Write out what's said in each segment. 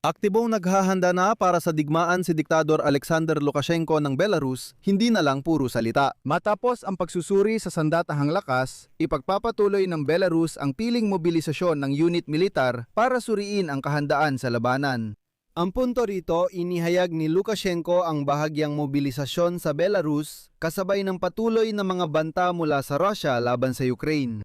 Aktibong naghahanda na para sa digmaan si Diktador Alexander Lukashenko ng Belarus, hindi na lang puro salita. Matapos ang pagsusuri sa sandatahang lakas, ipagpapatuloy ng Belarus ang piling mobilisasyon ng unit militar para suriin ang kahandaan sa labanan. Ang punto rito, inihayag ni Lukashenko ang bahagyang mobilisasyon sa Belarus kasabay ng patuloy na mga banta mula sa Russia laban sa Ukraine.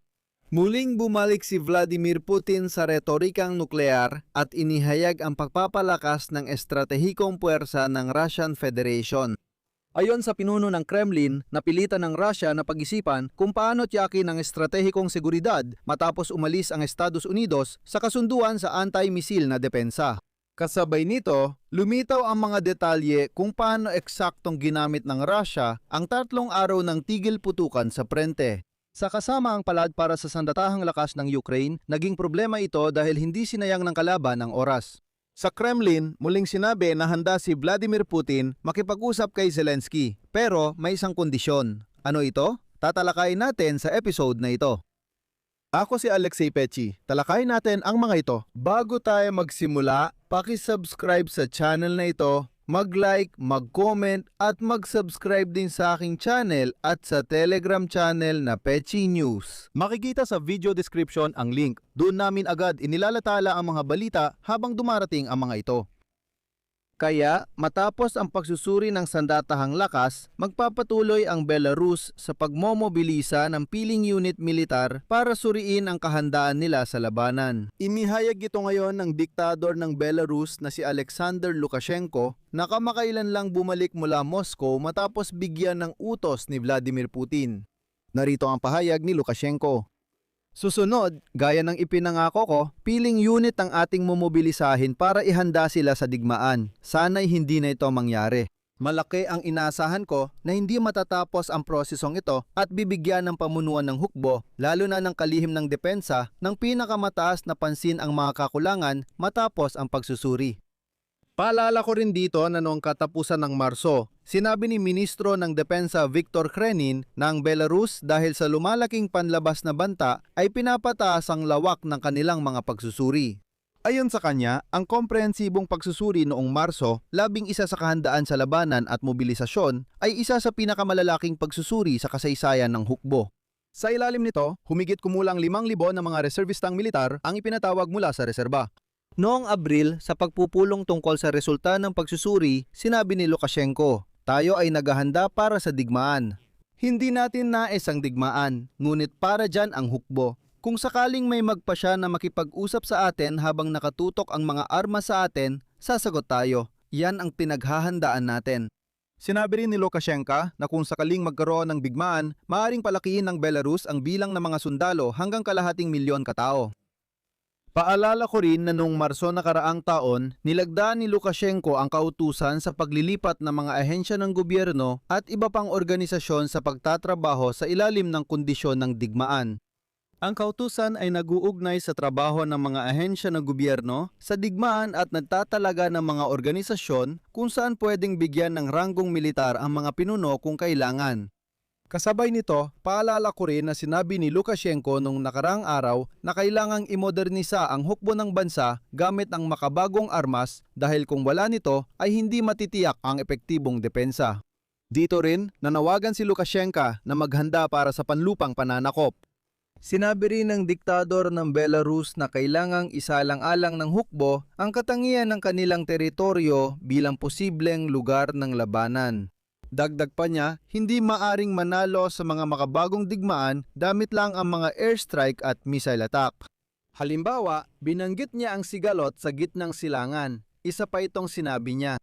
Muling bumalik si Vladimir Putin sa retorikang nuklear at inihayag ang pagpapalakas ng estratehikong puwersa ng Russian Federation. Ayon sa pinuno ng Kremlin, napilitan ng Russia na pag-isipan kung paano tiyakin ang estratehikong seguridad matapos umalis ang Estados Unidos sa kasunduan sa anti-missile na depensa. Kasabay nito, lumitaw ang mga detalye kung paano eksaktong ginamit ng Russia ang 3 araw ng tigil putukan sa prente. Sa kasama ang palad para sa sandatahang lakas ng Ukraine, naging problema ito dahil hindi sinayang ng kalaban ang oras. Sa Kremlin, muling sinabi na handa si Vladimir Putin makipag-usap kay Zelensky, pero may isang kondisyon. Ano ito? Tatalakayin natin sa episode na ito. Ako si Alexei Pechi. Talakayin natin ang mga ito. Bago tayo magsimula, paki-subscribe sa channel na ito, mag-like, mag-comment at mag-subscribe din sa aking channel at sa Telegram channel na Pechi News. Makikita sa video description ang link. Doon namin agad inilalatala ang mga balita habang dumarating ang mga ito. Kaya, matapos ang pagsusuri ng sandatahang lakas, magpapatuloy ang Belarus sa pagmomobilisa ng piling unit militar para suriin ang kahandaan nila sa labanan. Inihayag ito ngayon ng diktador ng Belarus na si Alexander Lukashenko na kamakailan lang bumalik mula Moscow matapos bigyan ng utos ni Vladimir Putin. Narito ang pahayag ni Lukashenko. Susunod, gaya ng ipinangako ko, piling unit ang ating momobilisahin para ihanda sila sa digmaan. Sana'y hindi na ito mangyari. Malaki ang inaasahan ko na hindi matatapos ang prosesong ito at bibigyan ng pamunuan ng hukbo, lalo na ng kalihim ng depensa, ng pinakamataas na pansin ang mga kakulangan matapos ang pagsusuri. Paalala ko rin dito na noong katapusan ng Marso, sinabi ni Ministro ng Depensa Viktor Krenin na ang Belarus dahil sa lumalaking panlabas na banta ay pinapataas ang lawak ng kanilang mga pagsusuri. Ayon sa kanya, ang komprehensibong pagsusuri noong Marso, 11 sa kahandaan sa labanan at mobilisasyon, ay isa sa pinakamalalaking pagsusuri sa kasaysayan ng hukbo. Sa ilalim nito, humigit kumulang 5,000 na mga reservistang militar ang ipinatawag mula sa reserba. Noong Abril, sa pagpupulong tungkol sa resulta ng pagsusuri, sinabi ni Lukashenko, tayo ay naghahanda para sa digmaan. Hindi natin nais ang digmaan, ngunit para dyan ang hukbo. Kung sakaling may magpasya na makipag-usap sa atin habang nakatutok ang mga armas sa atin, sasagot tayo. Yan ang pinaghahandaan natin. Sinabi rin ni Lukashenko na kung sakaling magkaroon ng digmaan, maaaring palakihin ng Belarus ang bilang ng mga sundalo hanggang 250,000 katao. Paalala ko rin na noong Marso nakaraang taon, nilagdaan ni Lukashenko ang kautusan sa paglilipat ng mga ahensya ng gobyerno at iba pang organisasyon sa pagtatrabaho sa ilalim ng kondisyon ng digmaan. Ang kautusan ay nag-uugnay sa trabaho ng mga ahensya ng gobyerno sa digmaan at nagtatalaga ng mga organisasyon kung saan pwedeng bigyan ng ranggong militar ang mga pinuno kung kailangan. Kasabay nito, paalala ko rin na sinabi ni Lukashenko noong nakaraang araw na kailangang imodernisa ang hukbo ng bansa gamit ang makabagong armas dahil kung wala nito ay hindi matitiyak ang epektibong depensa. Dito rin, nanawagan si Lukashenko na maghanda para sa panlupang pananakop. Sinabi rin ng diktador ng Belarus na kailangang isalang-alang ng hukbo ang katangian ng kanilang teritoryo bilang posibleng lugar ng labanan. Dagdag pa niya, hindi maaring manalo sa mga makabagong digmaan damit lang ang mga airstrike at missile attack. Halimbawa, binanggit niya ang sigalot sa gitnang silangan. Isa pa itong sinabi niya.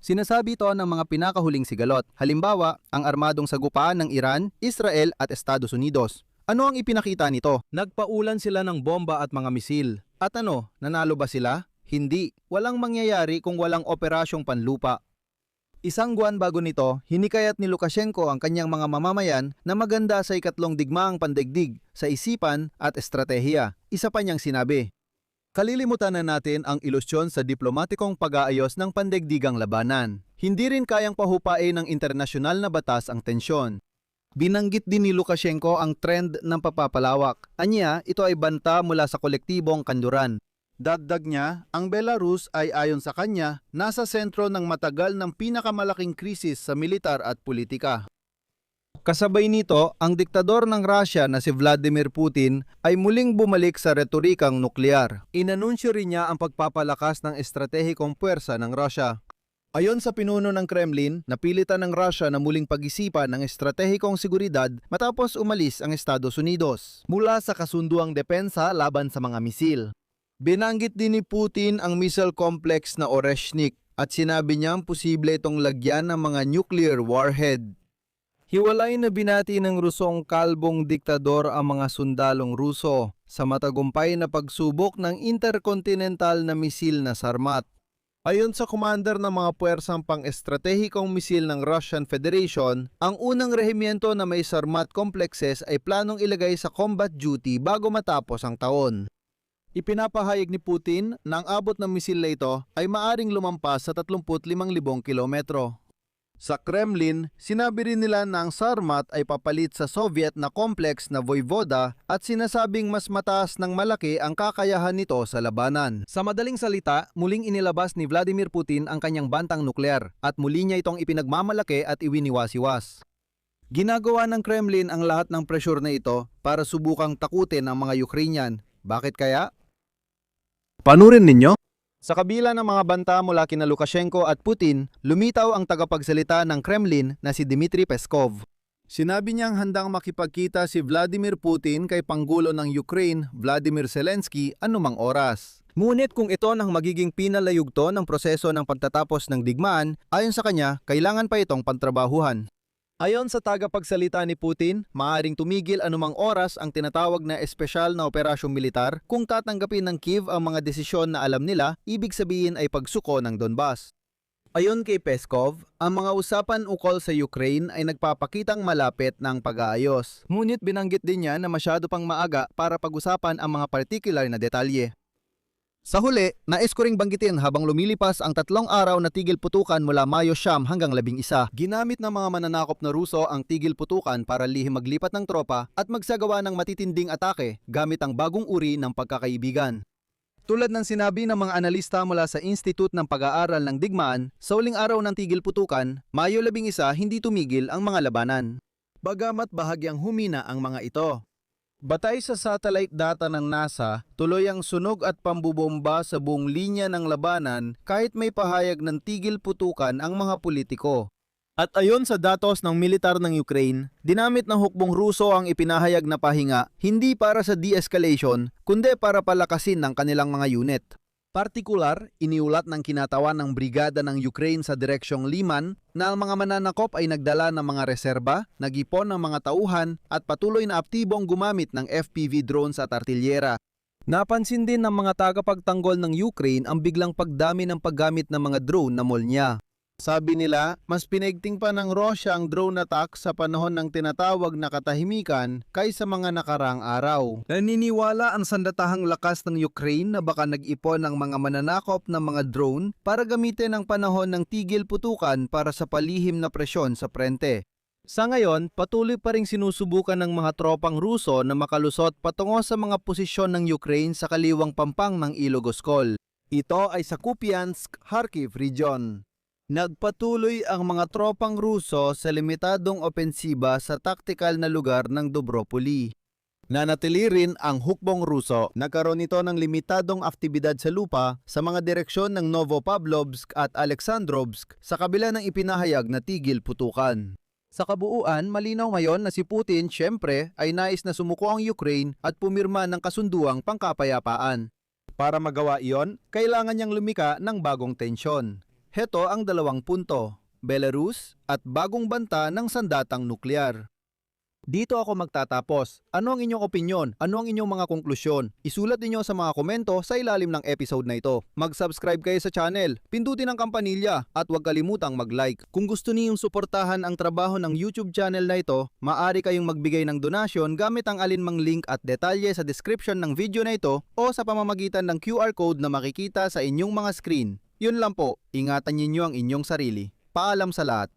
Sinasabi ito ng mga pinakahuling sigalot. Halimbawa, ang armadong sagupaan ng Iran, Israel at Estados Unidos. Ano ang ipinakita nito? Nagpaulan sila ng bomba at mga misil. At ano, nanalo ba sila? Hindi. Walang mangyayari kung walang operasyong panlupa. Isang buwan bago nito, hinikayat ni Lukashenko ang kanyang mga mamamayan na maganda sa ikatlong digmaang pandaigdig sa isipan at estratehiya. Isa pa niyang sinabi, kalilimutan na natin ang ilusyon sa diplomatikong pag-aayos ng pandaigdigang labanan. Hindi rin kayang pahupain ng internasyonal na batas ang tensyon. Binanggit din ni Lukashenko ang trend ng papapalawak. Anya, ito ay banta mula sa kolektibong kanluran. Dagdag niya, ang Belarus ay ayon sa kanya, nasa sentro ng matagal ng pinakamalaking krisis sa militar at politika. Kasabay nito, ang diktador ng Russia na si Vladimir Putin ay muling bumalik sa retorikang nuklear. Inanunsyo rin niya ang pagpapalakas ng estratehikong puwersa ng Russia. Ayon sa pinuno ng Kremlin, napilitan ng Russia na muling pag-isipan ng estratehikong seguridad matapos umalis ang Estados Unidos mula sa kasunduang depensa laban sa mga misil. Binanggit din ni Putin ang missile complex na Oreshnik at sinabi niyang posible itong lagyan ng mga nuclear warhead. Hiwalay na binati ng Rusong kalbong diktador ang mga sundalong Ruso sa matagumpay na pagsubok ng interkontinental na misil na Sarmat. Ayon sa commander ng mga puwersang pang-estratehikong misil ng Russian Federation, ang unang rehimyento na may Sarmat complexes ay planong ilagay sa combat duty bago matapos ang taon. Ipinapahayag ni Putin na ang abot ng misil na ito ay maaring lumampas sa 35,000 kilometro. Sa Kremlin, sinabi rin nila na ang Sarmat ay papalit sa Soviet na complex na Voyvoda at sinasabing mas mataas ng malaki ang kakayahan nito sa labanan. Sa madaling salita, muling inilabas ni Vladimir Putin ang kanyang bantang nuklear at muli niya itong ipinagmamalaki at iwiniwasiwas. Ginagawa ng Kremlin ang lahat ng pressure na ito para subukang takutin ang mga Ukrainian. Bakit kaya? Panurin ninyo? Sa kabila ng mga banta mula kina Lukashenko at Putin, lumitaw ang tagapagsalita ng Kremlin na si Dmitry Peskov. Sinabi niyang handang makipagkita si Vladimir Putin kay Pangulo ng Ukraine, Vladimir Zelensky, anumang oras. Ngunit kung ito nang magiging pinalayugto ng proseso ng pagtatapos ng digmaan, ayon sa kanya, kailangan pa itong pantrabahuhan. Ayon sa tagapagsalita ni Putin, maaaring tumigil anumang oras ang tinatawag na espesyal na operasyong militar kung tatanggapin ng Kiev ang mga desisyon na alam nila, ibig sabihin ay pagsuko ng Donbas. Ayon kay Peskov, ang mga usapan ukol sa Ukraine ay nagpapakitang malapit ng pag-aayos. Ngunit binanggit din niya na masyado pang maaga para pag-usapan ang mga partikular na detalye. Sa huli, nais ko ring banggitin habang lumilipas ang 3 araw na tigil putukan mula Mayo 9 hanggang 11. Ginamit ng mga mananakop na Ruso ang tigil putukan para lihim maglipat ng tropa at magsagawa ng matitinding atake gamit ang bagong uri ng pagkakaibigan. Tulad ng sinabi ng mga analista mula sa Institute ng Pag-aaral ng Digmaan, sa huling araw ng tigil putukan, Mayo 11, hindi tumigil ang mga labanan. Bagamat bahagyang humina ang mga ito. Batay sa satellite data ng NASA, tuloy ang sunog at pambubomba sa buong linya ng labanan kahit may pahayag ng tigil putukan ang mga politiko. At ayon sa datos ng militar ng Ukraine, dinamit ng hukbong Ruso ang ipinahayag na pahinga hindi para sa de-escalation kundi para palakasin ng kanilang mga unit. Partikular, iniulat ng kinatawan ng brigada ng Ukraine sa direksyong Liman na ang mga mananakop ay nagdala ng mga reserba, nag-ipon ng mga tauhan at patuloy na aktibong gumamit ng FPV drones at artilyera. Napansin din ng mga tagapagtanggol ng Ukraine ang biglang pagdami ng paggamit ng mga drone na molnya. Sabi nila, mas pinaigting pa ng Russia ang drone attack sa panahon ng tinatawag na katahimikan kaysa mga nakarang araw. Naniniwala ang sandatahang lakas ng Ukraine na baka nag-ipon ng mga mananakop ng mga drone para gamitin ang panahon ng tigil putukan para sa palihim na presyon sa prente. Sa ngayon, patuloy pa ring sinusubukan ng mga tropang Ruso na makalusot patungo sa mga posisyon ng Ukraine sa kaliwang pampang ng Ilog Oskol. Ito ay sa Kupiansk, Kharkiv region. Nagpatuloy ang mga tropang Ruso sa limitadong opensiba sa taktikal na lugar ng Dobropoli. Nanatili rin ang hukbong Ruso. Nagkaroon ito ng limitadong aktibidad sa lupa sa mga direksyon ng Novopavlovsk at Alexandrovsk sa kabila ng ipinahayag na tigil putukan. Sa kabuuan, malinaw ngayon na si Putin siyempre ay nais na sumuko ang Ukraine at pumirma ng kasunduang pangkapayapaan. Para magawa iyon, kailangan niyang lumika ng bagong tensyon. Heto ang 2 punto, Belarus at bagong banta ng sandatang nuklear. Dito ako magtatapos. Ano ang inyong opinyon? Ano ang inyong mga konklusyon? Isulat niyo sa mga komento sa ilalim ng episode na ito. Mag-subscribe kayo sa channel, pindutin ang kampanilya at huwag kalimutang mag-like. Kung gusto niyong suportahan ang trabaho ng YouTube channel na ito, maaari kayong magbigay ng donasyon gamit ang alinmang link at detalye sa description ng video na ito o sa pamamagitan ng QR code na makikita sa inyong mga screen. Yun lang po, ingatan ninyo ang inyong sarili. Paalam sa lahat.